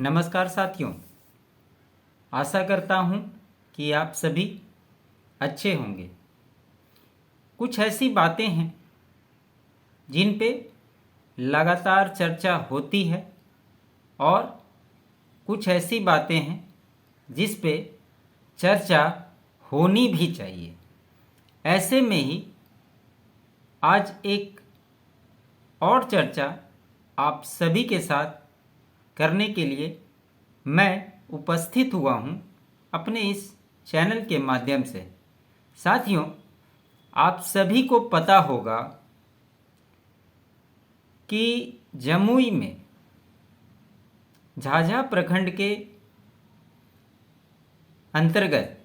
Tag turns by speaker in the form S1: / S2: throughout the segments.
S1: नमस्कार साथियों। आशा करता हूँ कि आप सभी अच्छे होंगे। कुछ ऐसी बातें हैं जिन पे लगातार चर्चा होती है और कुछ ऐसी बातें हैं जिस पे चर्चा होनी भी चाहिए। ऐसे में ही आज एक और चर्चा आप सभी के साथ करने के लिए मैं उपस्थित हुआ हूँ अपने इस चैनल के माध्यम से। साथियों, आप सभी को पता होगा कि जमुई में झाझा प्रखंड के अंतर्गत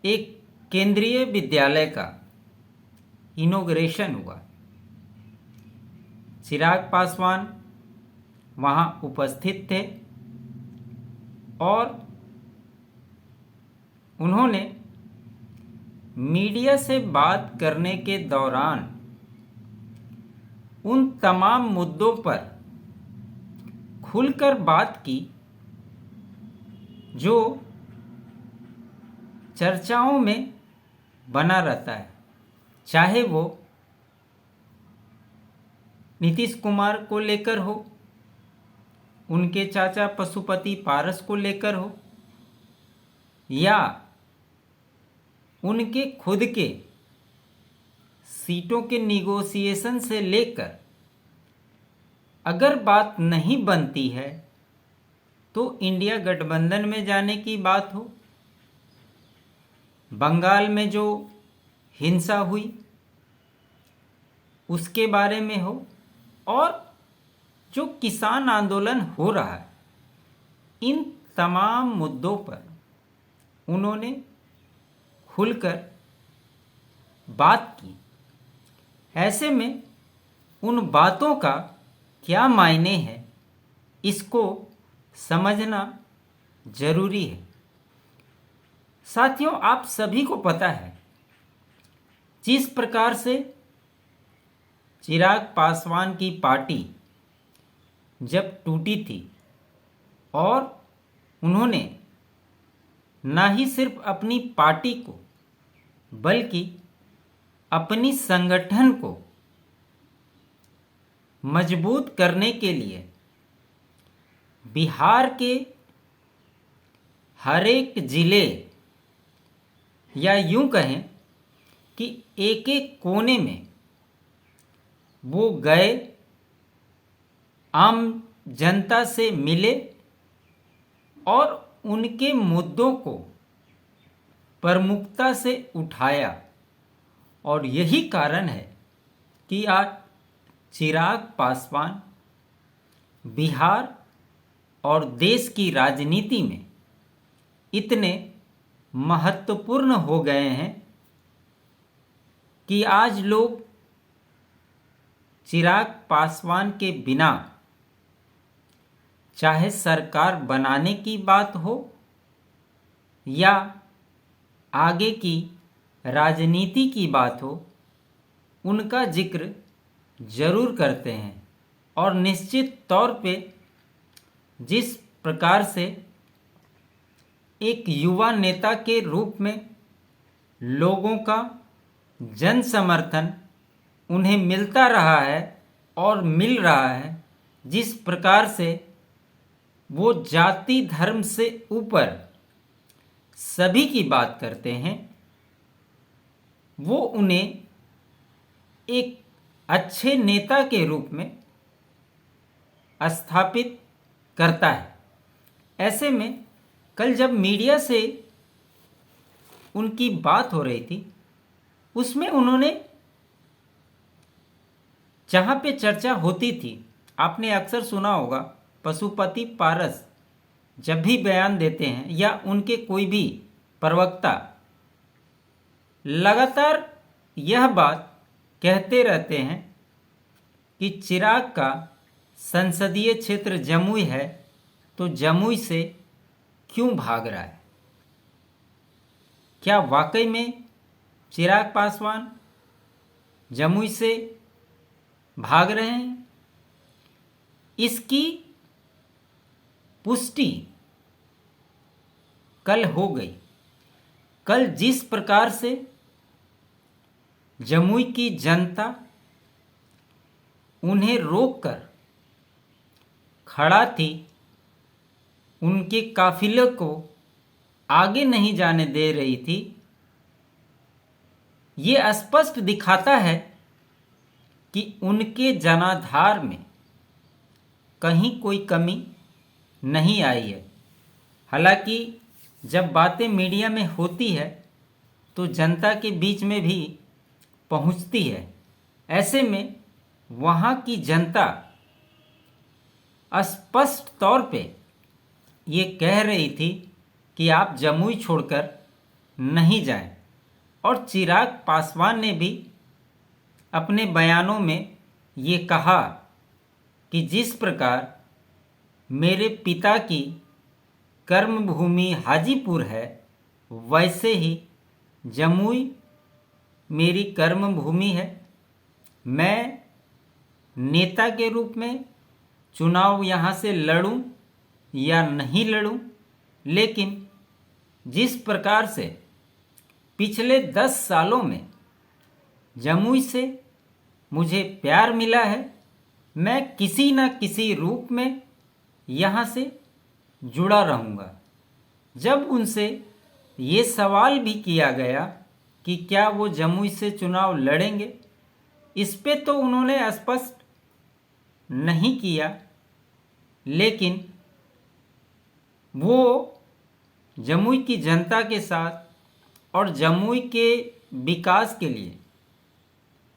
S1: एक केंद्रीय विद्यालय का इनॉग्रेशन हुआ। चिराग पासवान वहाँ उपस्थित थे और उन्होंने मीडिया से बात करने के दौरान उन तमाम मुद्दों पर खुलकर बात की जो चर्चाओं में बना रहता है, चाहे वो नीतीश कुमार को लेकर हो, उनके चाचा पशुपति पारस को लेकर हो, या उनके खुद के सीटों के निगोशिएशन से लेकर अगर बात नहीं बनती है तो इंडिया गठबंधन में जाने की बात हो, बंगाल में जो हिंसा हुई उसके बारे में हो, और जो किसान आंदोलन हो रहा है, इन तमाम मुद्दों पर उन्होंने खुलकर बात की। ऐसे में उन बातों का क्या मायने है, इसको समझना जरूरी है। साथियों, आप सभी को पता है जिस प्रकार से चिराग पासवान की पार्टी जब टूटी थी और उन्होंने न ही सिर्फ अपनी पार्टी को बल्कि अपनी संगठन को मजबूत करने के लिए बिहार के हर एक जिले, या यूं कहें कि एक एक कोने में वो गए, आम जनता से मिले और उनके मुद्दों को प्रमुखता से उठाया। और यही कारण है कि आज चिराग पासवान बिहार और देश की राजनीति में इतने महत्वपूर्ण हो गए हैं कि आज लोग चिराग पासवान के बिना, चाहे सरकार बनाने की बात हो या आगे की राजनीति की बात हो, उनका जिक्र जरूर करते हैं। और निश्चित तौर पे जिस प्रकार से एक युवा नेता के रूप में लोगों का जन समर्थन उन्हें मिलता रहा है और मिल रहा है, जिस प्रकार से वो जाति धर्म से ऊपर सभी की बात करते हैं, वो उन्हें एक अच्छे नेता के रूप में स्थापित करता है। ऐसे में कल जब मीडिया से उनकी बात हो रही थी, उसमें उन्होंने, जहाँ पे चर्चा होती थी, आपने अक्सर सुना होगा पशुपति पारस जब भी बयान देते हैं या उनके कोई भी प्रवक्ता लगातार यह बात कहते रहते हैं कि चिराग का संसदीय क्षेत्र जमुई है, तो जमुई से क्यों भाग रहा है। क्या वाकई में चिराग पासवान जमुई से भाग रहे हैं? इसकी पुष्टि कल हो गई। कल जिस प्रकार से जमुई की जनता उन्हें रोककर खड़ा थी, उनके काफिले को आगे नहीं जाने दे रही थी, ये स्पष्ट दिखाता है कि उनके जनाधार में कहीं कोई कमी नहीं आई है। हालांकि जब बातें मीडिया में होती है तो जनता के बीच में भी पहुंचती है। ऐसे में वहाँ की जनता स्पष्ट तौर पे ये कह रही थी कि आप जमुई छोड़कर नहीं जाएं। और चिराग पासवान ने भी अपने बयानों में ये कहा कि जिस प्रकार मेरे पिता की कर्मभूमि हाजीपुर है, वैसे ही जमुई मेरी कर्मभूमि है। मैं नेता के रूप में चुनाव यहाँ से लड़ूं या नहीं लड़ूं, लेकिन जिस प्रकार से पिछले 10 सालों में जमुई से मुझे प्यार मिला है, मैं किसी न किसी रूप में यहाँ से जुड़ा रहूँगा। जब उनसे ये सवाल भी किया गया कि क्या वो जमुई से चुनाव लड़ेंगे, इस पे तो उन्होंने स्पष्ट नहीं किया, लेकिन वो जमुई की जनता के साथ और जमुई के विकास के लिए,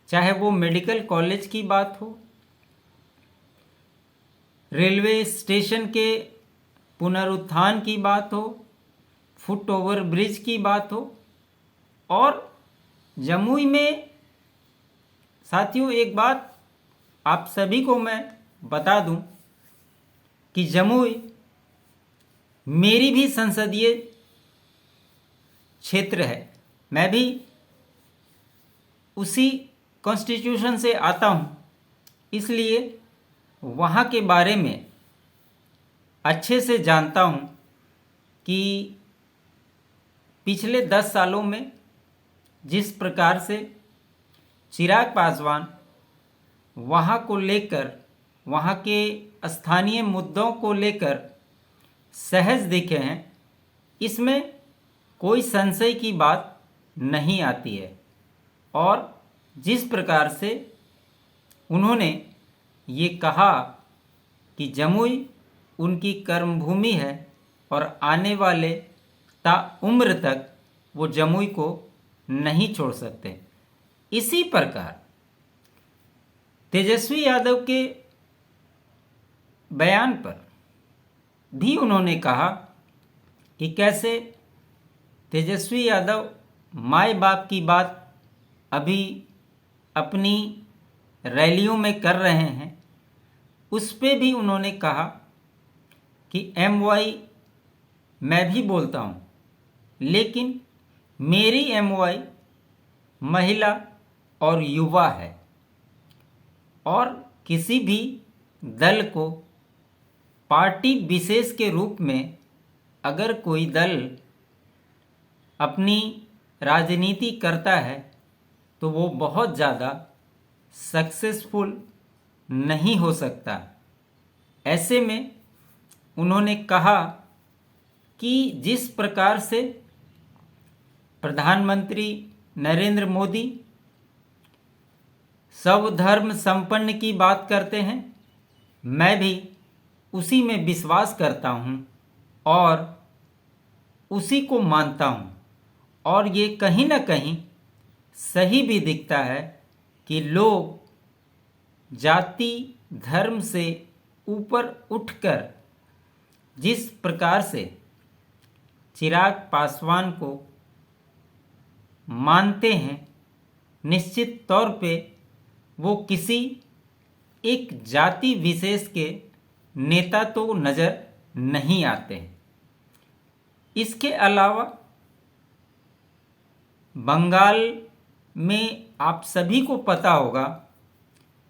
S1: चाहे वो मेडिकल कॉलेज की बात हो, रेलवे स्टेशन के पुनरुत्थान की बात हो, फुट ओवर ब्रिज की बात हो, और जमुई में साथियों एक बात आप सभी को मैं बता दूं कि जमुई मेरी भी संसदीय क्षेत्र है। मैं भी उसी कॉन्स्टिट्यूशन से आता हूँ, इसलिए वहाँ के बारे में अच्छे से जानता हूँ कि पिछले 10 सालों में जिस प्रकार से चिराग पासवान वहाँ को लेकर, वहाँ के स्थानीय मुद्दों को लेकर सहज दिखे हैं, इसमें कोई संशय की बात नहीं आती है। और जिस प्रकार से उन्होंने ये कहा कि जमुई उनकी कर्मभूमि है और आने वाले ताउम्र तक वो जमुई को नहीं छोड़ सकते, इसी प्रकार तेजस्वी यादव के बयान पर भी उन्होंने कहा कि कैसे तेजस्वी यादव माए बाप की बात अभी अपनी रैलियों में कर रहे हैं। उस पे भी उन्होंने कहा कि MY मैं भी बोलता हूँ, लेकिन मेरी MY महिला और युवा है, और किसी भी दल को पार्टी विशेष के रूप में अगर कोई दल अपनी राजनीति करता है तो वो बहुत ज़्यादा सक्सेसफुल नहीं हो सकता। ऐसे में उन्होंने कहा कि जिस प्रकार से प्रधानमंत्री नरेंद्र मोदी सर्वधर्म संपन्न की बात करते हैं, मैं भी उसी में विश्वास करता हूँ और उसी को मानता हूँ। और ये कहीं ना कहीं सही भी दिखता है कि लोग जाति धर्म से ऊपर उठकर जिस प्रकार से चिराग पासवान को मानते हैं, निश्चित तौर पे वो किसी एक जाति विशेष के नेता तो नज़र नहीं आते हैं। इसके अलावा बंगाल में आप सभी को पता होगा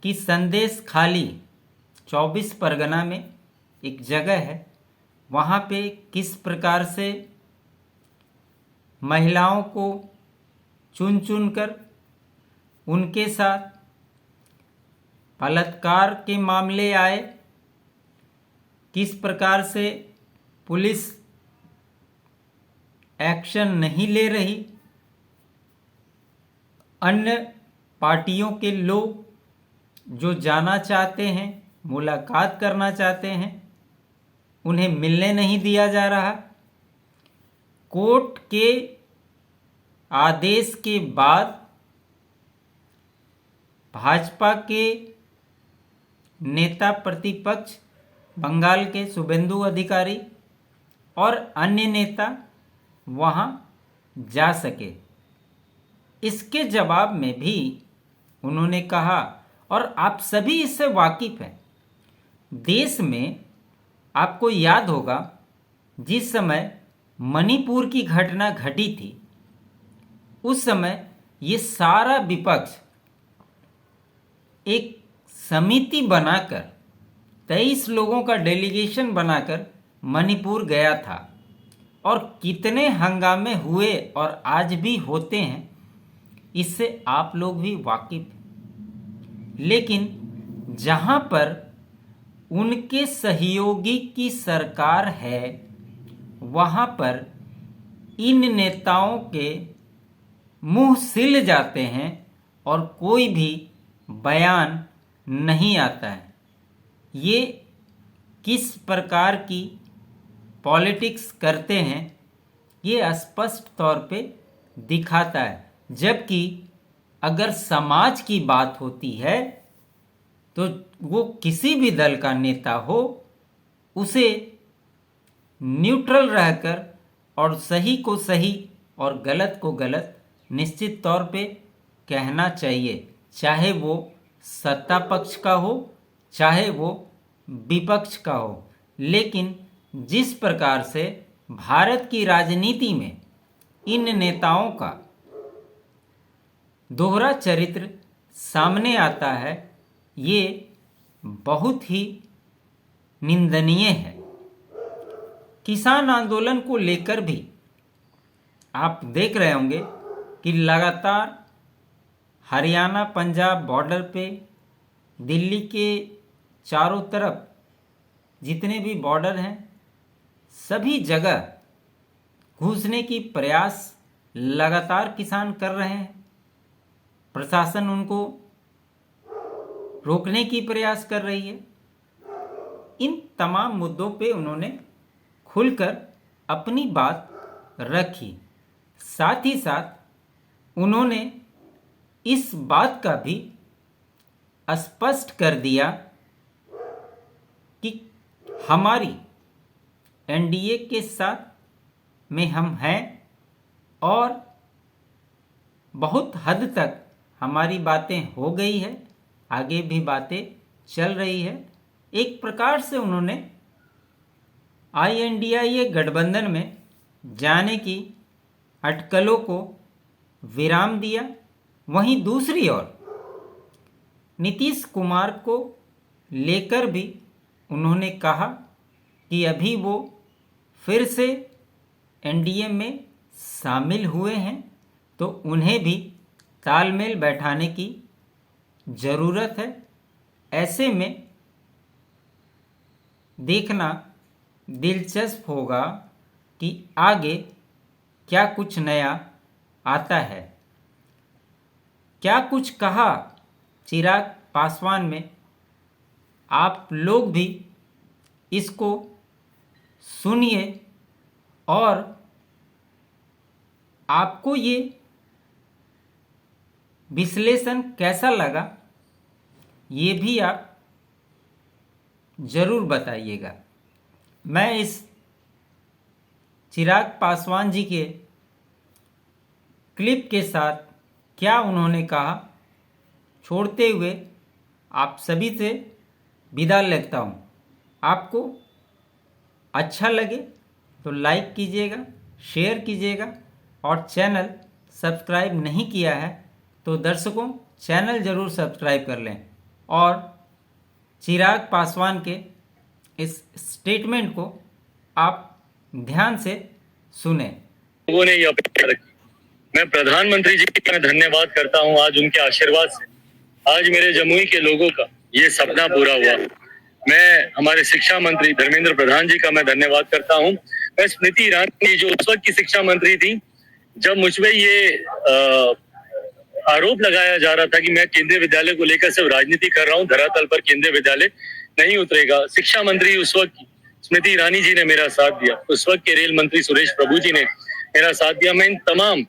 S1: कि संदेश खाली 24 परगना में एक जगह है, वहाँ पे किस प्रकार से महिलाओं को चुन चुन कर उनके साथ बलात्कार के मामले आए, किस प्रकार से पुलिस एक्शन नहीं ले रही, अन्य पार्टियों के लोग जो जाना चाहते हैं, मुलाकात करना चाहते हैं, उन्हें मिलने नहीं दिया जा रहा। कोर्ट के आदेश के बाद भाजपा के नेता प्रतिपक्ष बंगाल के शुभेंदु अधिकारी और अन्य नेता वहां जा सके। इसके जवाब में भी उन्होंने कहा, और आप सभी इससे वाकिफ हैं, देश में आपको याद होगा जिस समय मणिपुर की घटना घटी थी, उस समय ये सारा विपक्ष एक समिति बनाकर 23 लोगों का डेलीगेशन बनाकर मणिपुर गया था, और कितने हंगामे हुए और आज भी होते हैं, इससे आप लोग भी वाकिफ हैं। लेकिन जहां पर उनके सहयोगी की सरकार है, वहां पर इन नेताओं के मुंह सिल जाते हैं और कोई भी बयान नहीं आता है। ये किस प्रकार की पॉलिटिक्स करते हैं, ये स्पष्ट तौर पे दिखाता है। जबकि अगर समाज की बात होती है तो वो किसी भी दल का नेता हो, उसे न्यूट्रल रहकर और सही को सही और गलत को गलत निश्चित तौर पे कहना चाहिए, चाहे वो सत्ता पक्ष का हो, चाहे वो विपक्ष का हो। लेकिन जिस प्रकार से भारत की राजनीति में इन नेताओं का दोहरा चरित्र सामने आता है, ये बहुत ही निंदनीय है। किसान आंदोलन को लेकर भी आप देख रहे होंगे कि लगातार हरियाणा पंजाब बॉर्डर पे, दिल्ली के चारों तरफ जितने भी बॉर्डर हैं, सभी जगह घुसने की प्रयास लगातार किसान कर रहे हैं। प्रशासन उनको रोकने की प्रयास कर रही है। इन तमाम मुद्दों पे उन्होंने खुलकर अपनी बात रखी। साथ ही साथ उन्होंने इस बात का भी स्पष्ट कर दिया कि हमारी एनडीए के साथ में हम हैं और बहुत हद तक हमारी बातें हो गई है, आगे भी बातें चल रही है। एक प्रकार से उन्होंने INDIA गठबंधन में जाने की अटकलों को विराम दिया। वहीं दूसरी ओर नीतीश कुमार को लेकर भी उन्होंने कहा कि अभी वो फिर से एनडीए में शामिल हुए हैं, तो उन्हें भी तालमेल बैठाने की ज़रूरत है। ऐसे में देखना दिलचस्प होगा कि आगे क्या कुछ नया आता है। क्या कुछ कहा चिराग पासवान में, आप लोग भी इसको सुनिए और आपको ये विश्लेषण कैसा लगा, ये भी आप ज़रूर बताइएगा। मैं इस चिराग पासवान जी के क्लिप के साथ क्या उन्होंने कहा छोड़ते हुए आप सभी से विदा लेता हूँ। आपको अच्छा लगे तो लाइक कीजिएगा, शेयर कीजिएगा, और चैनल सब्सक्राइब नहीं किया है तो दर्शकों चैनल ज़रूर सब्सक्राइब कर लें और चिराग पासवान के इस स्टेटमेंट को आप ध्यान से सुने।
S2: लोगों ने ये अपेक्षा रखी। मैं प्रधानमंत्री जी का धन्यवाद करता हूं, आज उनके आशीर्वाद से आज मेरे जमुई के लोगों का ये सपना पूरा हुआ। मैं हमारे शिक्षा मंत्री धर्मेंद्र प्रधान जी का मैं धन्यवाद करता हूं। मैं स्मृति ईरानी जो उस वक्त की शिक्षा मंत्री थी, जब मुझ पे ये आरोप लगाया जा रहा था कि मैं केंद्रीय विद्यालय को लेकर सिर्फ राजनीति कर रहा हूं, धरातल पर केंद्रीय विद्यालय नहीं उतरेगा। शिक्षा मंत्री उस वक्त स्मृति ईरानी जी ने मेरा साथ दिया, उस वक्त के रेल मंत्री सुरेश प्रभु जी ने मेरा साथ दिया। मैं इन तमाम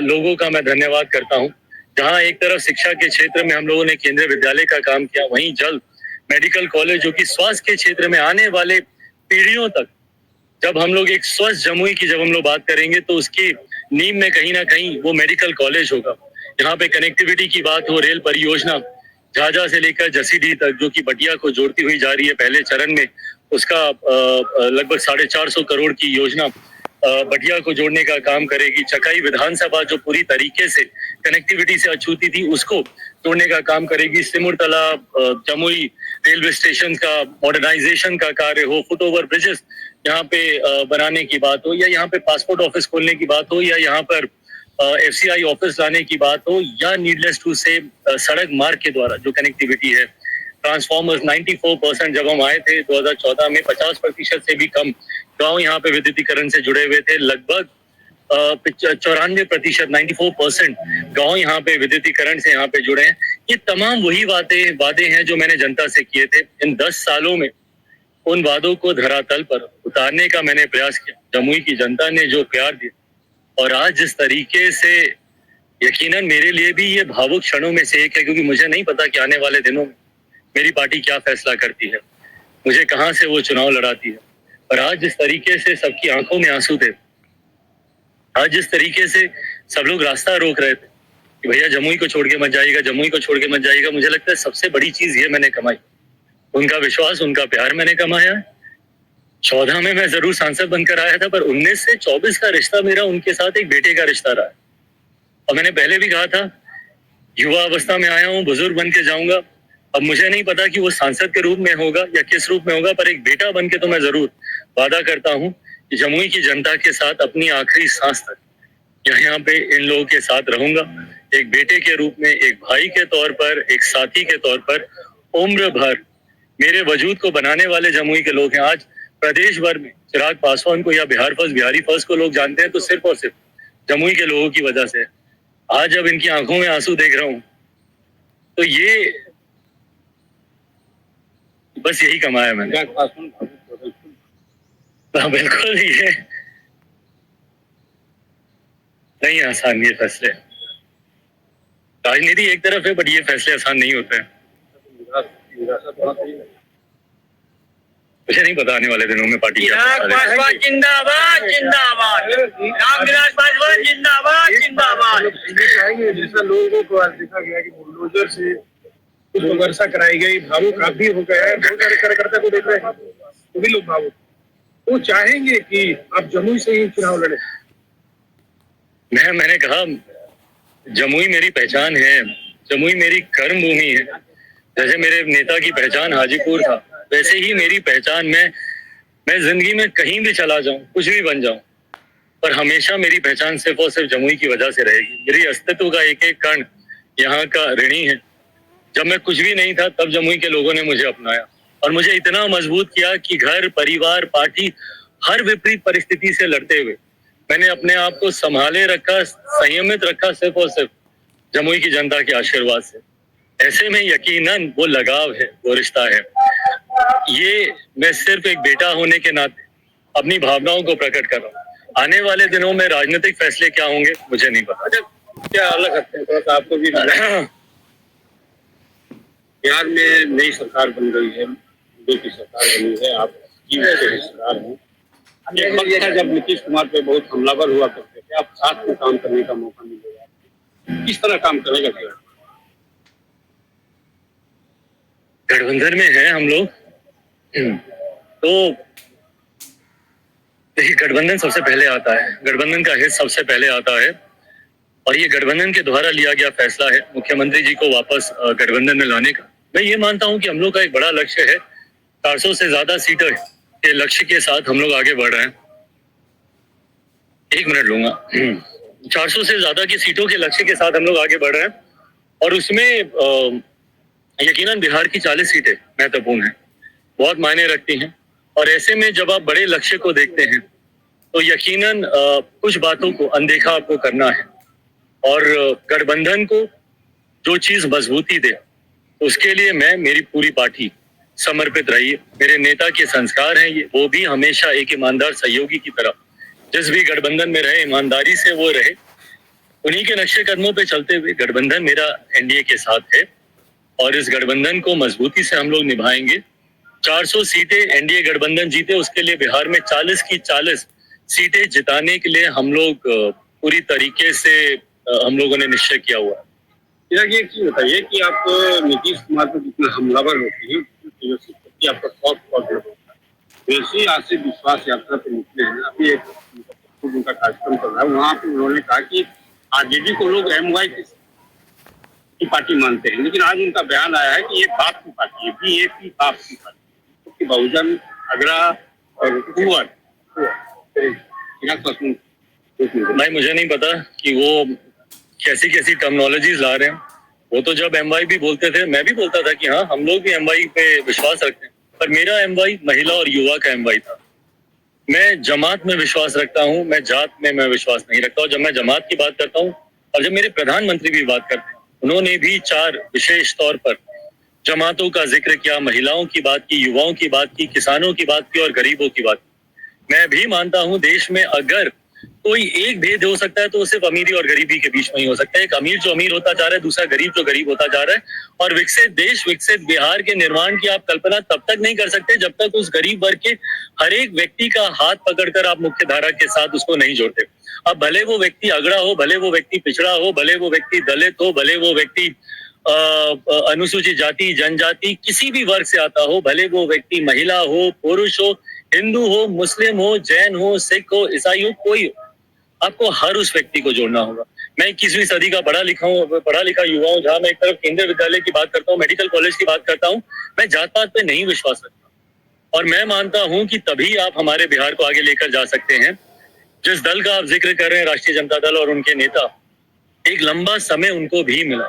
S2: लोगों का मैं धन्यवाद करता हूं। जहां एक तरफ शिक्षा के क्षेत्र में हम लोगों ने केंद्रीय विद्यालय का काम किया, वहीं जल्द मेडिकल कॉलेज जो कि स्वास्थ्य के क्षेत्र में आने वाले पीढ़ियों तक, जब हम लोग एक स्वस्थ जमुई की जब हम लोग बात करेंगे तो उसकी नींव में कहीं ना कहीं वो मेडिकल कॉलेज होगा। यहाँ पे कनेक्टिविटी की बात हो, रेल परियोजना झाझा से लेकर जसीडीह तक जो कि बटिया को जोड़ती हुई जा रही है, पहले चरण में उसका लगभग 450 करोड़ की योजना बटिया को जोड़ने का काम करेगी। चकाई विधानसभा जो पूरी तरीके से कनेक्टिविटी से अछूती थी उसको जोड़ने का काम करेगी। सिमुरतला जमुई रेलवे स्टेशन का मॉडर्नाइजेशन का कार्य हो, फुट ओवर ब्रिजेस यहाँ पे बनाने की बात हो, या यहाँ पे पासपोर्ट ऑफिस खोलने की बात हो, या यहाँ पर FCI ऑफिस लाने की बात हो, या नीडलेस टू से सड़क मार्ग के द्वारा जो कनेक्टिविटी है, ट्रांसफॉर्मर्स 94% जब हम आए थे 2014 में 50% से भी कम गांव यहाँ पे विद्युतीकरण से जुड़े हुए थे। लगभग 94% 94% गांव यहाँ पे विद्युतीकरण से यहाँ पे जुड़े हैं। ये तमाम वही वादे हैं जो मैंने जनता से किए थे। इन 10 सालों में उन वादों को धरातल पर उतारने का मैंने प्रयास किया। जमुई की जनता ने जो प्यार दिया, और आज जिस तरीके से, यकीनन मेरे लिए भी ये भावुक क्षणों में से एक है, क्योंकि मुझे नहीं पता कि आने वाले दिनों में मेरी पार्टी क्या फैसला करती है, मुझे कहां से वो चुनाव लड़ाती है। और आज जिस तरीके से सबकी आंखों में आंसू थे, आज जिस तरीके से सब लोग रास्ता रोक रहे थे कि भैया जमुई को छोड़ के मत जाइएगा, जमुई को छोड़ के मत जाइएगा, मुझे लगता है सबसे बड़ी चीज ये मैंने कमाई, उनका विश्वास, उनका प्यार मैंने कमाया। 14 में मैं जरूर सांसद बनकर आया था, पर 19 से 24 का रिश्ता मेरा उनके साथ एक बेटे का रिश्ता रहा है। और मैंने पहले भी कहा था, युवा अवस्था में आया हूँ, बुजुर्ग बन के जाऊंगा। अब मुझे नहीं पता कि वो सांसद के रूप में होगा या किस रूप में होगा, पर एक बेटा बन के तो मैं जरूर वादा करता हूँ कि जमुई की जनता के साथ अपनी आखिरी सांस तक यहाँ पे इन लोगों के साथ रहूंगा, एक बेटे के रूप में, एक भाई के तौर पर, एक साथी के तौर पर। उम्र भर मेरे वजूद को बनाने वाले जमुई के लोग हैं। आज प्रदेश भर में चिराग पासवान को या बिहार फर्स्ट, बिहारी फर्स्ट को लोग जानते हैं तो सिर्फ और सिर्फ जमुई के लोगों की वजह से। आज जब इनकी आंखों में आंसू देख रहा हूं तो ये बस यही कमाया मैंने। बिल्कुल, ये नहीं आसान ये फैसले। राजनीति एक तरफ है, बट ये फैसले आसान नहीं होते हैं। मुझे नहीं पता आने वाले दिनों में पार्टी क्या
S3: पासवान जिंदाबाद जिंदाबाद, रामविलास पासवान जिंदाबाद जिंदाबाद।
S4: जैसा लोगों को आज देखा गया कि बुलडोजर से कुछ वर्षा कराई गई, भावुक आप भी हो गए हैं, बहुत सारे कार्यकर्ता को देख रहे हैं, वो भी लोग भावुक। वो चाहेंगे कि आप जमुई से ही चुनाव लड़े।
S2: मैंने कहा जमुई मेरी पहचान है, जमुई मेरी कर्म भूमि है। जैसे मेरे नेता की पहचान हाजीपुर था, वैसे ही मेरी पहचान मैं जिंदगी में कहीं भी चला जाऊं, कुछ भी बन जाऊं, पर हमेशा मेरी पहचान सिर्फ और सिर्फ जमुई की वजह से रहेगी। मेरी अस्तित्व का एक एक कण यहाँ का ऋणी है। जब मैं कुछ भी नहीं था तब जमुई के लोगों ने मुझे अपनाया और मुझे इतना मजबूत किया कि घर, परिवार, पार्टी, हर विपरीत परिस्थिति से लड़ते हुए मैंने अपने आप को संभाले रखा, संयमित रखा, सिर्फ और सिर्फ जमुई की जनता के आशीर्वाद से। ऐसे में यकीनन वो लगाव है, वो रिश्ता है। ये मैं सिर्फ एक बेटा होने के नाते अपनी भावनाओं को प्रकट कर रहा हूँ। आने वाले दिनों में राजनीतिक फैसले क्या होंगे मुझे नहीं पता।
S4: क्या अलग हटते हैं, थोड़ा सा आपको भी बिहार में नई सरकार बन गई है, मोदी की सरकार बनी है, आप जीवन के हिस्सेदार हैं। एक वक्त था जब नीतीश कुमार पे बहुत हमलावर हुआ करते थे, आप साथ में काम करने का मौका मिलेगा, किस तरह काम करेगा? क्या
S2: गठबंधन में है हम लोग, तो देखिए गठबंधन सबसे पहले आता है, गठबंधन का हित सबसे पहले आता है और ये गठबंधन के द्वारा लिया गया फैसला है मुख्यमंत्री जी को वापस गठबंधन में लाने का। मैं ये मानता हूं कि हम लोग का एक बड़ा लक्ष्य है, 400 से ज्यादा सीटें के लक्ष्य के साथ हम लोग आगे बढ़ रहे हैं। 1 मिनट लूंगा। 400 से ज्यादा की सीटों के लक्ष्य के साथ हम लोग आगे बढ़ रहे हैं और उसमें यकीनन बिहार की 40 सीटें महत्वपूर्ण हैं, बहुत मायने रखती हैं। और ऐसे में जब आप बड़े लक्ष्य को देखते हैं तो यकीनन कुछ बातों को अनदेखा आपको करना है और गठबंधन को जो चीज मजबूती दे उसके लिए मैं, मेरी पूरी पार्टी समर्पित रही है। मेरे नेता के संस्कार हैं ये, वो भी हमेशा एक ईमानदार सहयोगी की तरह जिस भी गठबंधन में रहे ईमानदारी से वो रहे। उन्हीं के नक्शे कदमों पे चलते हुए गठबंधन मेरा एनडीए के साथ है और इस गठबंधन को मजबूती से हम लोग निभाएंगे। 400 सीटें एनडीए गठबंधन जीते, उसके लिए बिहार में 40 की 40 सीटें जिताने के लिए हम लोग पूरी तरीके से हम लोगों ने निश्चय किया हुआ है।
S4: एक चीज बताइए कि आप नीतीश कुमार पर जितना हमलावर होती है कि आपका सॉफ्ट कॉर्नर होता है, वैसे आज से विश्वास यात्रा पे निकले हैं। अभी एक उनका कार्यक्रम चल रहा है, वहाँ पे उन्होंने कहा कि आरजेडी को लोग एमवाई की पार्टी मानते हैं, लेकिन आज उनका बयान आया है कि ये बाप की पार्टी है, बीएपी बाप की पार्टी, क्योंकि बहुजन अगरा और कुंवर
S2: भाई मुझे नहीं पता कि वो कैसी कैसी टर्मिनोलॉजीज ला रहे हैं। वो तो जब एमवाई भी बोलते थे मैं भी बोलता था कि हाँ हम लोग भी एमवाई पे विश्वास रखते हैं, पर मेरा एमवाई महिला और युवा का एमवाई था। मैं जमात में विश्वास रखता हूँ, मैं जात में मैं विश्वास नहीं रखता। और जब मैं जमात की बात करता हूँ और जब मेरे प्रधानमंत्री भी बात करते हैं, उन्होंने भी 4 विशेष तौर पर जमातों का जिक्र किया, महिलाओं की बात की, युवाओं की बात की, किसानों की बात की और गरीबों की बात की। मैं भी मानता हूँ देश में अगर कोई एक भेद हो सकता है तो सिर्फ अमीरी और गरीबी के बीच में ही हो सकता है। एक अमीर जो अमीर होता जा रहा है, दूसरा गरीब जो गरीब होता जा रहा है। और विकसित देश, विकसित बिहार के निर्माण की आप कल्पना तब तक नहीं कर सकते जब तक उस गरीब वर्ग के हर एक व्यक्ति का हाथ पकड़कर आप मुख्य धारा के साथ उसको नहीं जोड़ते। अब भले वो व्यक्ति अगड़ा हो, भले वो व्यक्ति पिछड़ा हो, भले वो व्यक्ति दलित हो, भले वो व्यक्ति अनुसूचित जाति जनजाति किसी भी वर्ग से आता हो, भले वो व्यक्ति महिला हो, पुरुष हो, हिंदू हो, मुस्लिम हो, जैन हो, सिख हो, ईसाई हो, कोई हो, आपको हर उस व्यक्ति को जोड़ना होगा। मैं 21वीं सदी का पढ़ा लिखा युवा हूँ, जहाँ मैं एक तरफ केंद्रीय विद्यालय की बात करता हूँ, मेडिकल कॉलेज की बात करता हूँ। मैं जात पात पे नहीं विश्वास रखता और मैं मानता हूँ कि तभी आप हमारे बिहार को आगे लेकर जा सकते हैं। जिस दल का आप जिक्र कर रहे हैं, राष्ट्रीय जनता दल, और उनके नेता, एक लंबा समय उनको भी मिला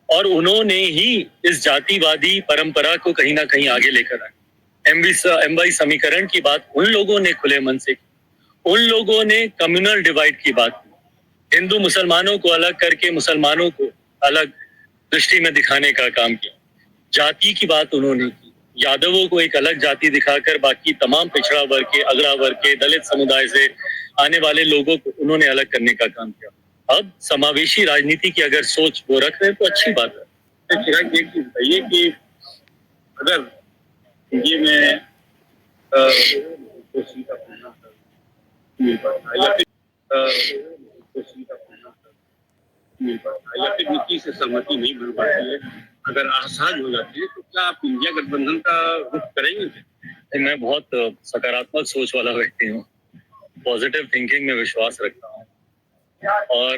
S2: और उन्होंने ही इस जातिवादी परंपरा को कहीं ना कहीं आगे लेकर आए। एमवाई समीकरण की बात उन लोगों ने खुले मन से की, उन लोगों ने कम्युनल डिवाइड की बात की, हिंदू मुसलमानों को अलग करके मुसलमानों को अलग दृष्टि में दिखाने का काम किया। जाति की बात उन्होंने की, यादवों को एक अलग जाति दिखाकर बाकी तमाम पिछड़ा वर्ग के, अगड़ा वर्ग के, दलित समुदाय से आने वाले लोगों को उन्होंने अलग करने का काम किया। अब समावेशी राजनीति की अगर सोच वो रख रहे हैं तो अच्छी बात है।
S4: चिराग एक चीज बताइए कि अगर ये में मिल पाता है या फिर नीति से सहमति नहीं बन पाती है, अगर असहज हो जाती है, तो क्या आप इंडिया गठबंधन का रुख करेंगे?
S2: मैं बहुत सकारात्मक सोच वाला व्यक्ति हूँ, पॉजिटिव थिंकिंग में विश्वास रखता हूँ और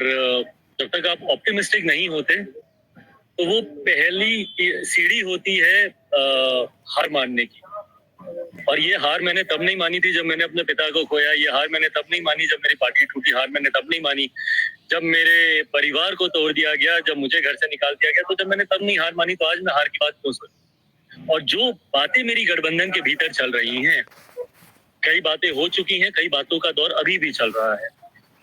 S2: जब तक आप ऑप्टिमिस्टिक नहीं होते तो वो पहली सीढ़ी होती है हार मानने की। और ये हार मैंने तब नहीं मानी थी जब मैंने अपने पिता को खोया, ये हार मैंने तब नहीं मानी जब मेरी पार्टी टूटी, हार मैंने तब नहीं मानी जब मेरे परिवार को तोड़ दिया गया, जब मुझे घर से निकाल दिया गया, तो जब मैंने तब नहीं हार मानी तो आज मैं हार की बात क्यों सोचूं? और जो बातें मेरी गठबंधन के भीतर चल रही हैं, कई बातें हो चुकी हैं, कई बातों का दौर अभी भी चल रहा है।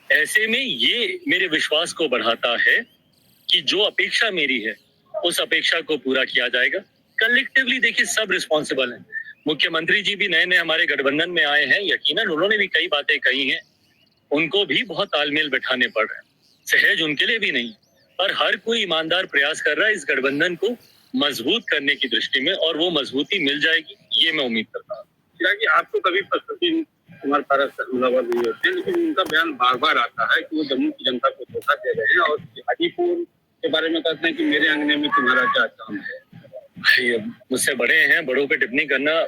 S2: ऐसे में ये मेरे विश्वास को बढ़ाता है कि जो अपेक्षा मेरी है उस अपेक्षा को पूरा किया जाएगा। कलेक्टिवली देखिए सब रिस्पॉन्सिबल हैं। मुख्यमंत्री जी भी नए नए हमारे गठबंधन में आए हैं, यकीनन उन्होंने भी कई बातें कही हैं, उनको भी बहुत तालमेल बैठाने पड़ रहे हैं, सहज उनके लिए भी नहीं, पर हर कोई ईमानदार प्रयास कर रहा है इस गठबंधन को मजबूत करने की दृष्टि में, और वो मजबूती मिल जाएगी, ये मैं उम्मीद करता हूँ।
S4: कि आपको कभी पशुपति कुमार पारस से हमलावर नहीं होते, लेकिन उनका बयान बार बार आता है कि वो जम्मू की जनता को धोखा दे रहे हैं और हाजीपुर के बारे में कहते हैं कि मेरे अंगने में तुम्हारा क्या काम है।
S2: मुझसे बड़े हैं, बड़ों पे टिप्पणी करना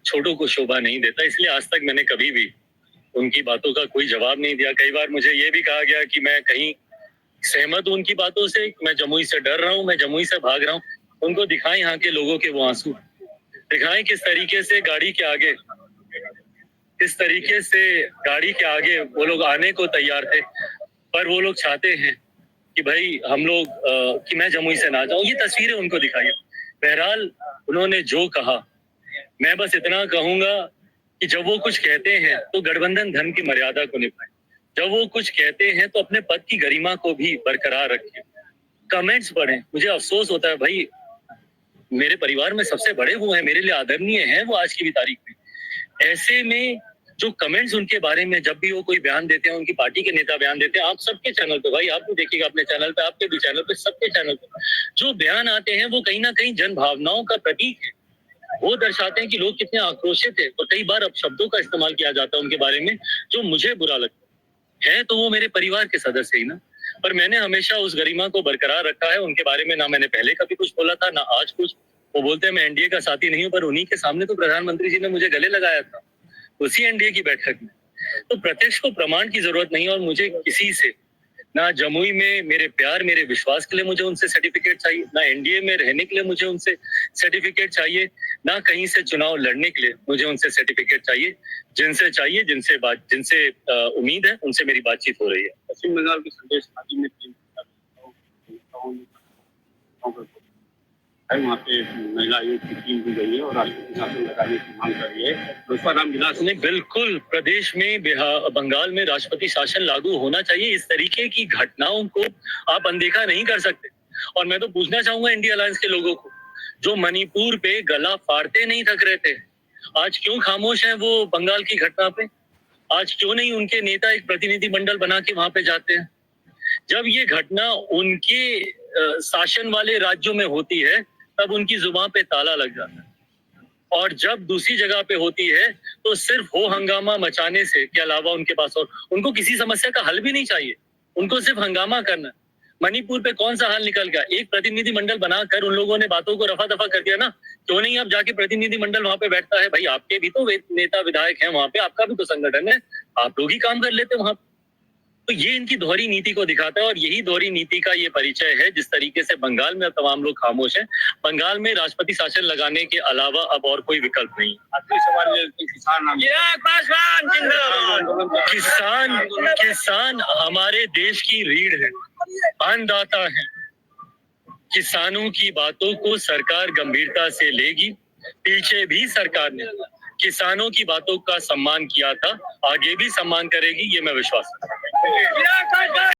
S2: छोटों को शोभा नहीं देता, इसलिए आज तक मैंने कभी भी उनकी बातों का कोई जवाब नहीं दिया। कई बार मुझे ये भी कहा गया कि मैं कहीं सहमत हूं उनकी बातों से, मैं जमुई से डर रहा हूं, मैं जमुई से भाग रहा हूं। उनको दिखाएं यहाँ के लोगों के वो आंसू, दिखाएं किस तरीके से गाड़ी के आगे वो लोग आने को तैयार थे, पर वो लोग चाहते हैं कि भाई हम लोग कि मैं जमुई से ना जाऊं। ये तस्वीरें उनको दिखाइए। बहरहाल उन्होंने जो कहा, मैं बस इतना कहूंगा कि जब वो कुछ कहते हैं तो गठबंधन धर्म की मर्यादा को निभाए। जब वो कुछ कहते हैं तो अपने पद की गरिमा को भी बरकरार रखें। कमेंट्स पढ़ें। मुझे अफसोस होता है भाई, मेरे परिवार में सबसे बड़े वो हैं, मेरे लिए आदरणीय हैं वो आज की भी तारीख में। ऐसे में जो कमेंट्स उनके बारे में जब भी वो कोई बयान देते हैं, उनकी पार्टी के नेता बयान देते हैं, आप सबके चैनल पे, भाई आप भी देखिएगा अपने चैनल पे, आपके भी चैनल पे, सबके चैनल पे जो बयान आते हैं वो कहीं ना कहीं जन भावनाओं का प्रतीक है। वो दर्शाते हैं कि लोग कितने आक्रोशित है, और कई बार अब शब्दों का इस्तेमाल किया जाता है उनके बारे में जो मुझे बुरा लगता है। तो वो मेरे परिवार के सदस्य ही ना, पर मैंने हमेशा उस गरिमा को बरकरार रखा है। उनके बारे में ना मैंने पहले कभी कुछ बोला था, ना आज कुछ। वो बोलते हैं मैं एनडीए का साथी नहीं हूं, पर उन्हीं के सामने तो प्रधानमंत्री जी ने मुझे गले लगाया था उसी एनडीए की बैठक में। तो प्रत्यक्ष को प्रमाण की जरूरत नहीं, और मुझे किसी से ना जमुई में मेरे प्यार मेरे विश्वास के लिए मुझे उनसे सर्टिफिकेट चाहिए, ना एनडीए में रहने के लिए मुझे उनसे सर्टिफिकेट चाहिए, ना कहीं से चुनाव लड़ने के लिए मुझे उनसे सर्टिफिकेट चाहिए। जिनसे उम्मीद है उनसे मेरी बातचीत हो रही है।
S4: पश्चिम बंगाल के संदेश खादी में वहाँ पे महिला आयोग की टीम भी गई है और राष्ट्रपति शासन लगाने की मांग कर रही है। पुष्पाराम विलास
S2: ने बिल्कुल प्रदेश में बंगाल में राष्ट्रपति शासन लागू होना चाहिए। इस तरीके की घटनाओं को आप अनदेखा नहीं कर सकते। और मैं तो पूछना चाहूंगा इंडिया अलायंस के लोगों को, जो मणिपुर पे गला फाड़ते नहीं थक रहे थे, आज क्यों खामोश है वो बंगाल की घटना पे? आज क्यों नहीं उनके नेता एक प्रतिनिधि मंडल बना के वहां पे जाते हैं? जब ये घटना उनके शासन वाले राज्यों में होती है तब उनकी जुबान पे ताला लग जाता है, और जब दूसरी जगह पे होती है तो सिर्फ हो हंगामा मचाने से के अलावा उनके पास और उनको किसी समस्या का हल भी नहीं चाहिए। उनको सिर्फ हंगामा करना। मणिपुर पे कौन सा हल निकल गया? एक प्रतिनिधि मंडल बनाकर उन लोगों ने बातों को रफा दफा कर दिया ना। क्यों नहीं आप जाके प्रतिनिधि मंडल वहां पे बैठता है? भाई आपके भी तो नेता विधायक हैं वहां पे, आपका भी तो संगठन है, आप लोग ही काम कर लेते वहां। तो ये इनकी दोहरी नीति को दिखाता है, और यही दोहरी नीति का ये परिचय है जिस तरीके से बंगाल में तमाम लोग खामोश हैं। बंगाल में राष्ट्रपति शासन लगाने के अलावा अब और कोई विकल्प नहीं।
S4: आखिरी सवाल
S2: किसान हमारे देश की रीढ़ है, अन्नदाता है। किसानों की बातों को सरकार गंभीरता से लेगी। पीछे भी सरकार ने किसानों की बातों का सम्मान किया था, आगे भी सम्मान करेगी, ये मैं विश्वास करता हूं।